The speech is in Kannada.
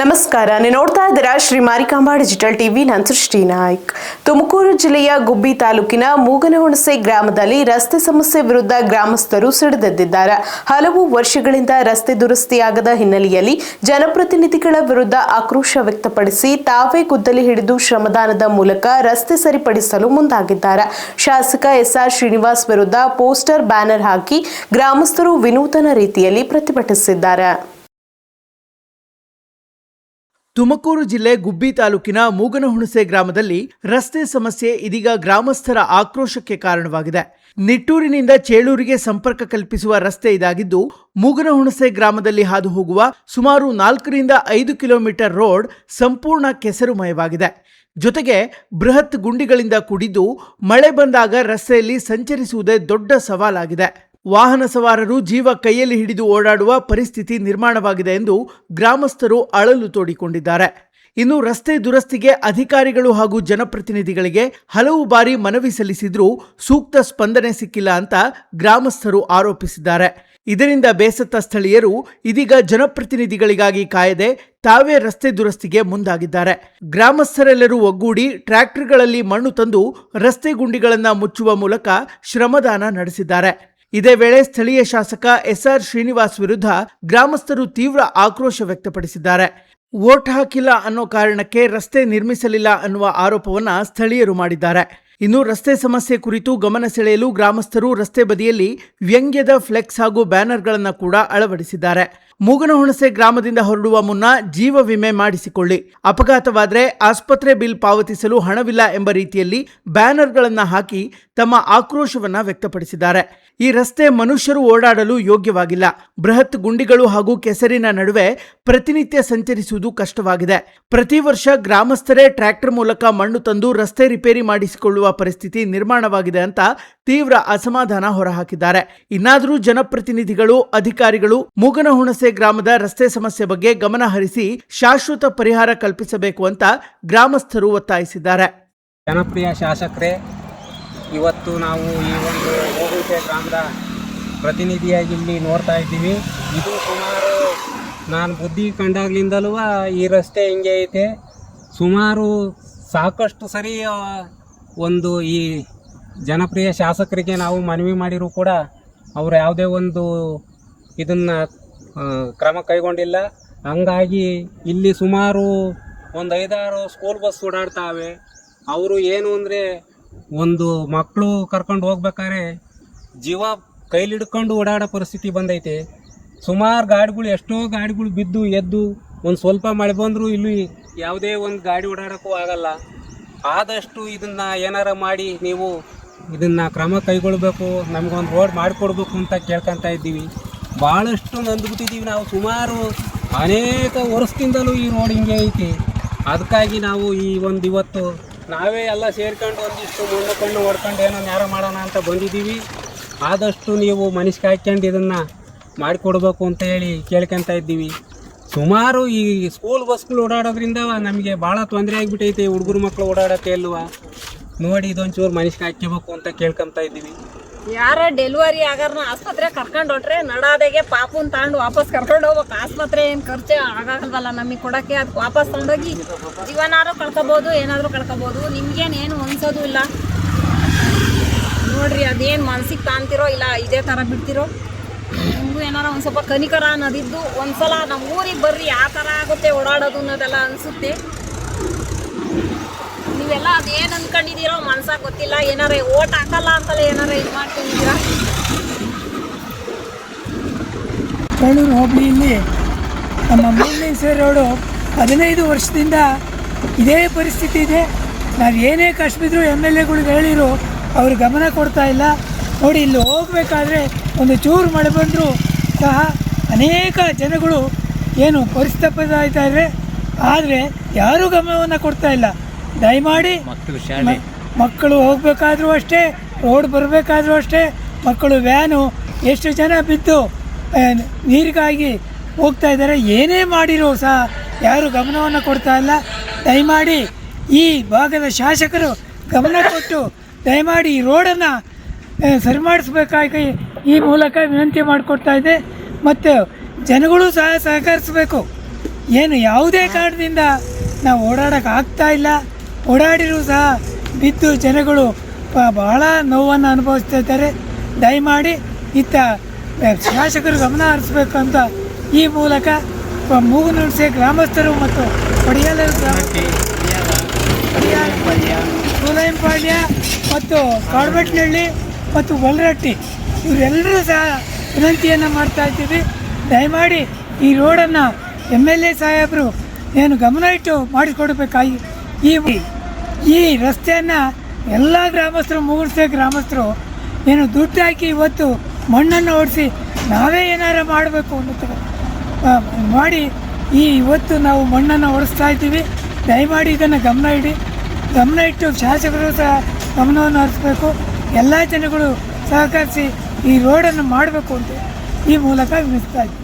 ನಮಸ್ಕಾರ. ನೀವು ನೋಡ್ತಾ ಇದ್ದೀರಾ ಶ್ರೀ ಮಾರಿಕಾಂಬಾ ಡಿಜಿಟಲ್ ಟಿವಿ. ನಾನು ಸೃಷ್ಟಿ ನಾಯ್ಕ್. ತುಮಕೂರು ಜಿಲ್ಲೆಯ ಗುಬ್ಬಿ ತಾಲೂಕಿನ ಮೂಗನಹುಣಸೆ ಗ್ರಾಮದಲ್ಲಿ ರಸ್ತೆ ಸಮಸ್ಯೆ ವಿರುದ್ಧ ಗ್ರಾಮಸ್ಥರು ಸಿಡಿದೆದ್ದಿದ್ದಾರೆ. ಹಲವು ವರ್ಷಗಳಿಂದ ರಸ್ತೆ ದುರಸ್ತಿಯಾಗದ ಹಿನ್ನೆಲೆಯಲ್ಲಿ ಜನಪ್ರತಿನಿಧಿಗಳ ವಿರುದ್ಧ ಆಕ್ರೋಶ ವ್ಯಕ್ತಪಡಿಸಿ ತಾವೇ ಗುದ್ದಲಿ ಹಿಡಿದು ಶ್ರಮದಾನದ ಮೂಲಕ ರಸ್ತೆ ಸರಿಪಡಿಸಲು ಮುಂದಾಗಿದ್ದಾರೆ. ಶಾಸಕ ಎಸ್ಆರ್ ಶ್ರೀನಿವಾಸ್ ವಿರುದ್ಧ ಪೋಸ್ಟರ್ ಬ್ಯಾನರ್ ಹಾಕಿ ಗ್ರಾಮಸ್ಥರು ವಿನೂತನ ರೀತಿಯಲ್ಲಿ ಪ್ರತಿಭಟಿಸಿದ್ದಾರೆ. ತುಮಕೂರು ಜಿಲ್ಲೆ ಗುಬ್ಬಿ ತಾಲೂಕಿನ ಮೂಗನಹುಣಸೆ ಗ್ರಾಮದಲ್ಲಿ ರಸ್ತೆ ಸಮಸ್ಯೆ ಇದೀಗ ಗ್ರಾಮಸ್ಥರ ಆಕ್ರೋಶಕ್ಕೆ ಕಾರಣವಾಗಿದೆ. ನಿಟ್ಟೂರಿನಿಂದ ಚೇಳೂರಿಗೆ ಸಂಪರ್ಕ ಕಲ್ಪಿಸುವ ರಸ್ತೆ ಇದಾಗಿದ್ದು, ಮೂಗನಹುಣಸೆ ಗ್ರಾಮದಲ್ಲಿ ಹಾದು ಹೋಗುವ ಸುಮಾರು 4 ರಿಂದ 5 ಕಿಲೋಮೀಟರ್ ರೋಡ್ ಸಂಪೂರ್ಣ ಕೆಸರುಮಯವಾಗಿದೆ. ಜೊತೆಗೆ ಬೃಹತ್ ಗುಂಡಿಗಳಿಂದ ಕೂಡಿದ್ದು ಮಳೆ ಬಂದಾಗ ರಸ್ತೆಯಲ್ಲಿ ಸಂಚರಿಸುವುದೇ ದೊಡ್ಡ ಸವಾಲಾಗಿದೆ. ವಾಹನ ಸವಾರರು ಜೀವ ಕೈಯಲ್ಲಿ ಹಿಡಿದು ಓಡಾಡುವ ಪರಿಸ್ಥಿತಿ ನಿರ್ಮಾಣವಾಗಿದೆ ಎಂದು ಗ್ರಾಮಸ್ಥರು ಅಳಲು ತೋಡಿಕೊಂಡಿದ್ದಾರೆ. ಇನ್ನು ರಸ್ತೆ ದುರಸ್ತಿಗೆ ಅಧಿಕಾರಿಗಳು ಹಾಗೂ ಜನಪ್ರತಿನಿಧಿಗಳಿಗೆ ಹಲವು ಬಾರಿ ಮನವಿ ಸಲ್ಲಿಸಿದ್ರೂ ಸೂಕ್ತ ಸ್ಪಂದನೆ ಸಿಕ್ಕಿಲ್ಲ ಅಂತ ಗ್ರಾಮಸ್ಥರು ಆರೋಪಿಸಿದ್ದಾರೆ. ಇದರಿಂದ ಬೇಸತ್ತ ಸ್ಥಳೀಯರು ಇದೀಗ ಜನಪ್ರತಿನಿಧಿಗಳಿಗಾಗಿ ಕಾಯದೆ ತಾವೇ ರಸ್ತೆ ದುರಸ್ತಿಗೆ ಮುಂದಾಗಿದ್ದಾರೆ. ಗ್ರಾಮಸ್ಥರೆಲ್ಲರೂ ಒಗ್ಗೂಡಿ ಟ್ರ್ಯಾಕ್ಟರ್ಗಳಲ್ಲಿ ಮಣ್ಣು ತಂದು ರಸ್ತೆ ಗುಂಡಿಗಳನ್ನು ಮುಚ್ಚುವ ಮೂಲಕ ಶ್ರಮದಾನ ನಡೆಸಿದ್ದಾರೆ. ಇದೇ ವೇಳೆ ಸ್ಥಳೀಯ ಶಾಸಕ ಎಸ್ಆರ್ ಶ್ರೀನಿವಾಸ್ ವಿರುದ್ಧ ಗ್ರಾಮಸ್ಥರು ತೀವ್ರ ಆಕ್ರೋಶ ವ್ಯಕ್ತಪಡಿಸಿದ್ದಾರೆ. ವೋಟ್ ಹಾಕಿಲ್ಲ ಅನ್ನೋ ಕಾರಣಕ್ಕೆ ರಸ್ತೆ ನಿರ್ಮಿಸಲಿಲ್ಲ ಅನ್ನುವ ಆರೋಪವನ್ನ ಸ್ಥಳೀಯರು ಮಾಡಿದ್ದಾರೆ. ಇನ್ನು ರಸ್ತೆ ಸಮಸ್ಯೆ ಕುರಿತು ಗಮನ ಸೆಳೆಯಲು ಗ್ರಾಮಸ್ಥರು ರಸ್ತೆ ಬದಿಯಲ್ಲಿ ವ್ಯಂಗ್ಯದ ಫ್ಲೆಕ್ಸ್ ಹಾಗೂ ಬ್ಯಾನರ್ಗಳನ್ನು ಕೂಡ ಅಳವಡಿಸಿದ್ದಾರೆ. ಮೂಗನಹುಣಸೆ ಗ್ರಾಮದಿಂದ ಹೊರಡುವ ಮುನ್ನ ಜೀವ ವಿಮೆ ಮಾಡಿಸಿಕೊಳ್ಳಿ, ಅಪಘಾತವಾದರೆ ಆಸ್ಪತ್ರೆ ಬಿಲ್ ಪಾವತಿಸಲು ಹಣವಿಲ್ಲ ಎಂಬ ರೀತಿಯಲ್ಲಿ ಬ್ಯಾನರ್ಗಳನ್ನು ಹಾಕಿ ತಮ್ಮ ಆಕ್ರೋಶವನ್ನ ವ್ಯಕ್ತಪಡಿಸಿದ್ದಾರೆ. ಈ ರಸ್ತೆ ಮನುಷ್ಯರು ಓಡಾಡಲು ಯೋಗ್ಯವಾಗಿಲ್ಲ. ಬೃಹತ್ ಗುಂಡಿಗಳು ಹಾಗೂ ಕೆಸರಿನ ನಡುವೆ ಪ್ರತಿನಿತ್ಯ ಸಂಚರಿಸುವುದು ಕಷ್ಟವಾಗಿದೆ. ಪ್ರತಿ ವರ್ಷ ಗ್ರಾಮಸ್ಥರೇ ಟ್ರ್ಯಾಕ್ಟರ್ ಮೂಲಕ ಮಣ್ಣು ತಂದು ರಸ್ತೆ ರಿಪೇರಿ ಮಾಡಿಸಿಕೊಳ್ಳುವ ಪರಿಸ್ಥಿತಿ ನಿರ್ಮಾಣವಾಗಿದೆ ಅಂತ ತೀವ್ರ ಅಸಮಾಧಾನ ಹೊರಹಾಕಿದ್ದಾರೆ. ಇನ್ನಾದರೂ ಜನಪ್ರತಿನಿಧಿಗಳು, ಅಧಿಕಾರಿಗಳು ಮೂಗನಹುಣಸೆ ಗ್ರಾಮದ ರಸ್ತೆ ಸಮಸ್ಯೆ ಬಗ್ಗೆ ಗಮನ ಹರಿಸಿ ಶಾಶ್ವತ ಪರಿಹಾರ ಕಲ್ಪಿಸಬೇಕು ಅಂತ ಗ್ರಾಮಸ್ಥರು ಒತ್ತಾಯಿಸಿದ್ದಾರೆ. ಜನಪ್ರಿಯ ಶಾಸಕರೇ, ಇವತ್ತು ನಾವು ಈ ಒಂದು ಮೂಗನಹುಣಸೆ ಗ್ರಾಮದ ಪ್ರತಿನಿಧಿಯಾಗಿ ಇಲ್ಲಿ ನೋಡ್ತಾ ಇದ್ದೀವಿ. ಇದು ಸುಮಾರು ನಾನು ಬುದ್ಧಿ ಕಂಡಾಗ್ಲಿಂದಲೂ ಈ ರಸ್ತೆ ಹಿಂಗೆ ಐತೆ. ಸುಮಾರು ಸಾಕಷ್ಟು ಸರಿ ಒಂದು ಈ ಜನಪ್ರಿಯ ಶಾಸಕರಿಗೆ ನಾವು ಮನವಿ ಮಾಡಿರೂ ಕೂಡ ಅವರು ಯಾವುದೇ ಒಂದು ಇದನ್ನು ಕ್ರಮ ಕೈಗೊಂಡಿಲ್ಲ. ಹಂಗಾಗಿ ಇಲ್ಲಿ ಸುಮಾರು ಒಂದು 5-6 ಸ್ಕೂಲ್ ಬಸ್ ಓಡಾಡ್ತಾವೆ. ಅವರು ಏನು ಅಂದರೆ ಒಂದು ಮಕ್ಕಳು ಕರ್ಕೊಂಡು ಹೋಗ್ಬೇಕಾದ್ರೆ ಜೀವ ಕೈಲಿಡ್ಕೊಂಡು ಓಡಾಡೋ ಪರಿಸ್ಥಿತಿ ಬಂದೈತೆ. ಸುಮಾರು ಗಾಡಿಗಳು, ಎಷ್ಟೋ ಗಾಡಿಗಳು ಬಿದ್ದು ಎದ್ದು ಒಂದು ಸ್ವಲ್ಪ ಮಳೆ ಬಂದರೂ ಇಲ್ಲಿ ಯಾವುದೇ ಒಂದು ಗಾಡಿ ಓಡಾಡೋಕ್ಕೂ ಆಗಲ್ಲ. ಆದಷ್ಟು ಇದನ್ನು ಏನಾರ ಮಾಡಿ ನೀವು ಇದನ್ನು ಕ್ರಮ ಕೈಗೊಳ್ಳಬೇಕು, ನಮಗೊಂದು ರೋಡ್ ಮಾಡಿಕೊಡ್ಬೇಕು ಅಂತ ಕೇಳ್ಕೊತಾ ಇದ್ದೀವಿ. ಭಾಳಷ್ಟು ನೊಂದ್ಬಿಟ್ಟಿದ್ದೀವಿ ನಾವು. ಸುಮಾರು ಅನೇಕ ವರ್ಷದಿಂದಲೂ ಈ ರೋಡ್ ಹಿಂಗೆ ಐತಿ. ಅದಕ್ಕಾಗಿ ನಾವು ಈ ಒಂದು ಇವತ್ತು ನಾವೇ ಎಲ್ಲ ಸೇರ್ಕೊಂಡು ಒಂದಿಷ್ಟು ಕಣ್ಣು ಹೊಡ್ಕೊಂಡು ಏನೋ ನ್ಯಾರ ಮಾಡೋಣ ಅಂತ ಬಂದಿದ್ದೀವಿ. ಆದಷ್ಟು ನೀವು ಮನಸ್ಸಿಗೆ ಹಾಕ್ಕೊಂಡು ಇದನ್ನು ಮಾಡಿಕೊಡ್ಬೇಕು ಅಂತ ಹೇಳಿ ಕೇಳ್ಕೊತಾ ಇದ್ದೀವಿ. ಸುಮಾರು ಈ ಸ್ಕೂಲ್ ಬಸ್ಗಳು ಓಡಾಡೋದ್ರಿಂದ ನಮಗೆ ಭಾಳ ತೊಂದರೆ ಆಗಿಬಿಟ್ಟೈತೆ. ಹುಡುಗರು ಮಕ್ಕಳು ಓಡಾಡೋಕ್ಕೆ ಅಲ್ವಾ, ನೋಡಿ ಇದೊಂಚೂರು ಮನಸ್ಸಿಗೆ ಹಾಕ್ಕೋಬೇಕು ಅಂತ ಕೇಳ್ಕೊತಾ ಇದ್ದೀವಿ. ಯಾರ ಡೆಲಿವರಿ ಆಗಾರನ ಆಸ್ಪತ್ರೆ ಕರ್ಕೊಂಡು ಹೊಟ್ರೆ ನಡಾದೆಗೆ ಪಾಪುನ್ ತಗೊಂಡು ವಾಪಸ್ ಕರ್ಕೊಂಡು ಹೋಗ್ಬೇಕು. ಆಸ್ಪತ್ರೆ ಏನು ಖರ್ಚು ಆಗಾಗಲ್ವಲ್ಲ ನಮಗೆ ಕೊಡೋಕ್ಕೆ. ಅದಕ್ಕೆ ವಾಪಸ್ ತಗೊಂಡೋಗಿ ಜೀವನಾರು ಕಳ್ಕೊಬೋದು, ಏನಾದರೂ ಕಳ್ಕೊಬೋದು. ನಿಮ್ಗೇನು ಅನ್ಸೋದು ಇಲ್ಲ ನೋಡ್ರಿ. ಅದೇನು ಮನ್ಸಿಗೆ ತಾಂತಿರೋ ಇಲ್ಲ ಇದೇ ಥರ ಬಿಡ್ತಿರೋ. ನಿಮಗೂ ಏನಾರ ಒಂದು ಸ್ವಲ್ಪ ಕನಿಕರ ಅನ್ನೋದಿದ್ದು ಒಂದ್ಸಲ ನಮ್ಮ ಊರಿಗೆ ಬರ್ರಿ, ಯಾವ ಥರ ಆಗುತ್ತೆ ಓಡಾಡೋದು ಅನ್ನೋದೆಲ್ಲ ಅನಿಸುತ್ತೆ. ನೀವೆಲ್ಲ ಅದೇನು ಅಂದ್ಕೊಂಡಿದ್ದೀರೋ ಮನ್ಸಾಗ ಗೊತ್ತಿಲ್ಲ. ಏನಾರ ಓಟ್ ಹಾಕಲ್ಲ ಅಂತಲೇ ಏನಾರ ಇದು ಮಾಡ್ಕೊಂಡಿದ್ದೀರಾ? ಚೇಳೂರು ಹೋಬಳಿಯಲ್ಲಿ ನಮ್ಮ ಮೂಗನಹುಣಸೆ ರೋಡು 15 ವರ್ಷದಿಂದ ಇದೇ ಪರಿಸ್ಥಿತಿ ಇದೆ. ನಾವು ಏನೇ ಕಷ್ಟ ಬಿದ್ದರೂ MLAಗಳಿಗೆ ಹೇಳಿರು, ಅವರು ಗಮನ ಕೊಡ್ತಾ ಇಲ್ಲ. ನೋಡಿ, ಇಲ್ಲಿ ಹೋಗಬೇಕಾದ್ರೆ ಒಂದು ಚೂರು ಮಳೆ ಬಂದರೂ ಸಹ ಅನೇಕ ಜನಗಳು ಏನು ಪರಿಸ್ಥಿತಿಯಾಗ್ತಾ ಇದ್ದಾರೆ. ಆದರೆ ಯಾರೂ ಗಮನವನ್ನು ಕೊಡ್ತಾ ಇಲ್ಲ. ದಯಮಾಡಿ ಮಕ್ಕಳು ಹೋಗಬೇಕಾದ್ರೂ ಅಷ್ಟೇ, ರೋಡ್ ಬರಬೇಕಾದ್ರೂ ಅಷ್ಟೇ, ಮಕ್ಕಳು ವ್ಯಾನು ಎಷ್ಟು ಜನ ಬಿದ್ದು ನೀರಿಗಾಗಿ ಹೋಗ್ತಾ ಇದ್ದಾರೆ. ಏನೇ ಮಾಡಿರೋ ಸಹ ಯಾರು ಗಮನವನ್ನು ಕೊಡ್ತಾ ಇಲ್ಲ. ದಯಮಾಡಿ ಈ ಭಾಗದ ಶಾಸಕರು ಗಮನ ಕೊಟ್ಟು ದಯಮಾಡಿ ಈ ರೋಡನ್ನು ಸರಿ ಮಾಡಿಸ್ಬೇಕಾಗಿ ಈ ಮೂಲಕ ವಿನಂತಿ ಮಾಡಿಕೊಡ್ತಾ ಇದೆ. ಮತ್ತು ಜನಗಳು ಸಹ ಸಹಕರಿಸಬೇಕು. ಏನು ಯಾವುದೇ ಕಾರಣದಿಂದ ನಾವು ಓಡಾಡೋಕೆ ಆಗ್ತಾ ಇಲ್ಲ. ಓಡಾಡಿರೂ ಸಹ ಬಿದ್ದು ಜನಗಳು ಬಹಳ ನೋವನ್ನು ಅನುಭವಿಸ್ತಾ ಇದ್ದಾರೆ. ದಯಮಾಡಿ ಇತ್ತ ಶಾಸಕರು ಗಮನ ಹರಿಸ್ಬೇಕು ಅಂತ ಈ ಮೂಲಕ ಮೂಗನಹುಣಸೆ ಗ್ರಾಮಸ್ಥರು ಮತ್ತು ಪಡಿಯಾಲ ಸೂಲೈಂಪಾಳ್ಯ ಮತ್ತು ಕಾಡ್ಬೆಟ್ನಹಳ್ಳಿ ಮತ್ತು ಗೊಲ್ರಟ್ಟಿ ಇವರೆಲ್ಲರೂ ಸಹ ವಿನಂತಿಯನ್ನು ಮಾಡ್ತಾ ಇದ್ದೀವಿ. ದಯಮಾಡಿ ಈ ರೋಡನ್ನು MLA ಸಾಹೇಬರು ಏನು ಗಮನ ಇಟ್ಟು ಮಾಡಿಕೊಡ್ಬೇಕಾಗಿ ಈ ರಸ್ತೆಯನ್ನು ಎಲ್ಲ ಗ್ರಾಮಸ್ಥರು ಮೂಗನಹುಣಸೆ ಗ್ರಾಮಸ್ಥರು ಏನು ದುಡ್ಡು ಹಾಕಿ ಇವತ್ತು ಮಣ್ಣನ್ನು ಓಡಿಸಿ ನಾವೇ ಏನಾರು ಮಾಡಬೇಕು ಅನ್ನೋದು ಮಾಡಿ ಇವತ್ತು ನಾವು ಮಣ್ಣನ್ನು ಓಡಿಸ್ತಾ ಇದ್ದೀವಿ. ದಯಮಾಡಿ ಇದನ್ನು ಗಮನ ಇಟ್ಟು ಶಾಸಕರು ಸಹ ಗಮನವನ್ನು ಹರಿಸಬೇಕು. ಎಲ್ಲ ಜನಗಳು ಸಹಕರಿಸಿ ಈ ರೋಡನ್ನು ಮಾಡಬೇಕು ಅಂತ ಈ ಮೂಲಕ ವಿನಿಸ್ತಾ ಇದ್ದೀವಿ.